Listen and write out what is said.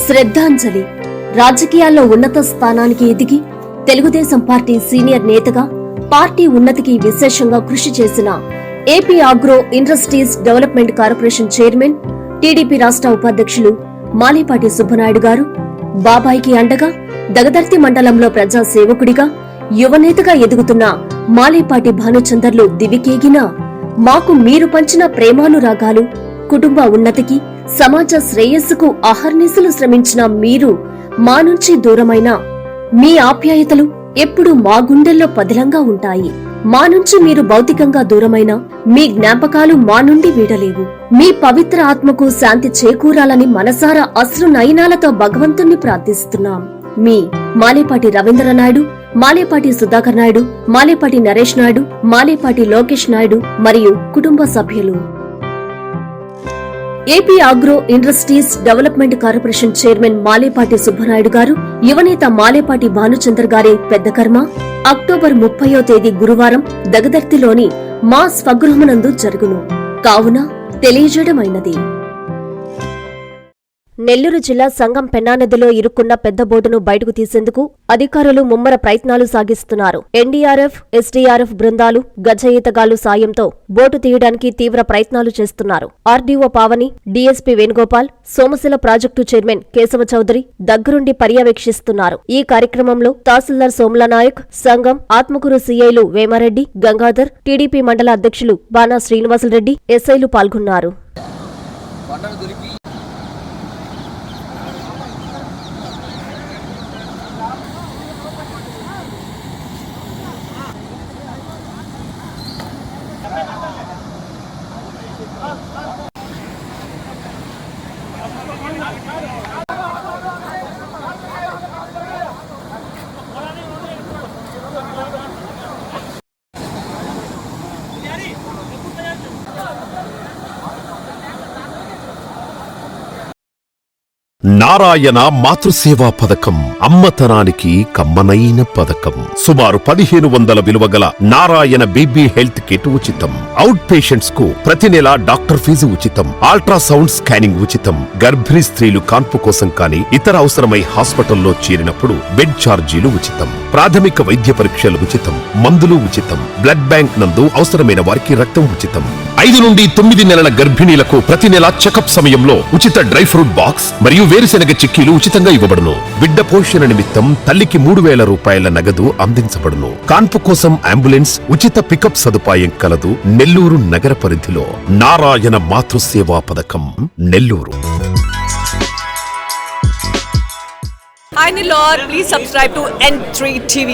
శ్రద్ధాంజలి రాజకీయాల్లో ఉన్నత స్థానానికి ఎదిగి తెలుగుదేశం పార్టీ సీనియర్ నేతగా పార్టీ ఉన్నతికి విశేషంగా కృషి చేసిన AP agro industries development corporation chairman, TDP రాష్ట్ర ఉపాధ్యక్షులు మాలేపాటి సుబ్బనాయుడు గారు, బాబాయికి అండగా దగదర్తి మండలంలో ప్రజా సేవకుడిగా యువనేతగా ఎదుగుతున్న మాలేపాటి భానుచందర్లు దివికేగిన మాకు మీరు పంచిన ప్రేమానురాగాలు, కుటుంబ ఉన్నతికి, సమాజ శ్రేయస్సుకు అహర్నిశలు శ్రమించిన మీరు మా నుంచి దూరమైన మీ ఆప్యాయతలు ఎప్పుడూ మా గుండెల్లో పదిలంగా ఉంటాయి. మా నుంచి మీరు భౌతికంగా దూరమైన మీ జ్ఞాపకాలు మా నుండి వీడలేవు. మీ పవిత్ర ఆత్మకు శాంతి చేకూరాలని మనసారా అశ్రు నయనాలతో భగవంతుణ్ణి ప్రార్థిస్తున్నాం. మీ మాలేపాటి రవీంద్రనాయుడు, మాలేపాటి సుధాకర్ నాయుడు, మాలేపాటి నరేష్ నాయుడు, మాలేపాటి లోకేష్ నాయుడు మరియు కుటుంబ సభ్యులు. AP agro industries development corporation chairman Malepati Subba Naidu గారు, యువనేత మాలేపాటి భానుచందర్ గారి పెద్ద కర్మ అక్టోబర్ 30వ తేదీ గురువారం దగదర్తిలోని మా స్వగృహమునందు జరుగును కావున తెలియజేయడమైనది. నెల్లూరు జిల్లా సంగం పెన్నానదిలో ఇరుక్కున్న పెద్ద బోటును బయటకు తీసేందుకు అధికారులు ముమ్మర ప్రయత్నాలు సాగిస్తున్నారు. ఎన్డీఆర్ఎఫ్, ఎస్డీఆర్ఎఫ్ బృందాలు గజ ఈతగాళ్లు సాయంతో బోటు తీయడానికి తీవ్ర ప్రయత్నాలు చేస్తున్నారు. RDO Pavani, DSP Venugopal, Somasila project chairman Keshava Chowdary దగ్గరుండి పర్యవేక్షిస్తున్నారు. ఈ కార్యక్రమంలో తహసీల్దార్ సోమలనాయక్, సంగం ఆత్మకూరు సీఐలు వేమారెడ్డి, గంగాధర్, టీడీపీ మండల అధ్యక్షులు బాణా శ్రీనివాసరెడ్డి, ఎస్ఐలు పాల్గొన్నారు. నారాయణ మాతృసేవా పథకం అమ్మతనానికి కమ్మనైన పథకం. సుమారు 1500 విలువగల నారాయణ బేబీ హెల్త్ కిట్ ఉచితం. అవుట్ పేషెంట్స్ కు ప్రతి నెల డాక్టర్ ఫీజు ఉచితం. అల్ట్రాసౌండ్ స్కానింగ్ ఉచితం. గర్భిణీ స్త్రీలు కాన్పు కోసం కానీ ఇతర అవసరమై హాస్పిటల్లో చేరినప్పుడు బెడ్ ఛార్జీలు ఉచితం. ప్రాథమిక వైద్య పరీక్షలు ఉచితం. మందులు ఉచితం. బ్లడ్ బ్యాంక్ నందు అవసరమైన వారికి రక్తం ఉచితం. 5 నుండి 9 నెలల గర్భిణీలకు ప్రతి నెల చెకప్ సమయంలో ఉచిత డ్రై ఫ్రూట్ బాక్స్ మరియు వేరుశెనగ చిక్కీలు ఉచితంగా ఇవ్వబడును. బిడ్డ పోషణ నిమిత్తం తల్లికి 3000 రూపాయల నగదు అందించబడును. కాన్పు కోసం అంబులెన్స్ ఉచిత పికప్ సదుపాయం కలదు. నెల్లూరు నగర పరిధిలో నారాయణ మాతృసేవా పథకం Nellore. Hi Nilor, please subscribe to N3 TV.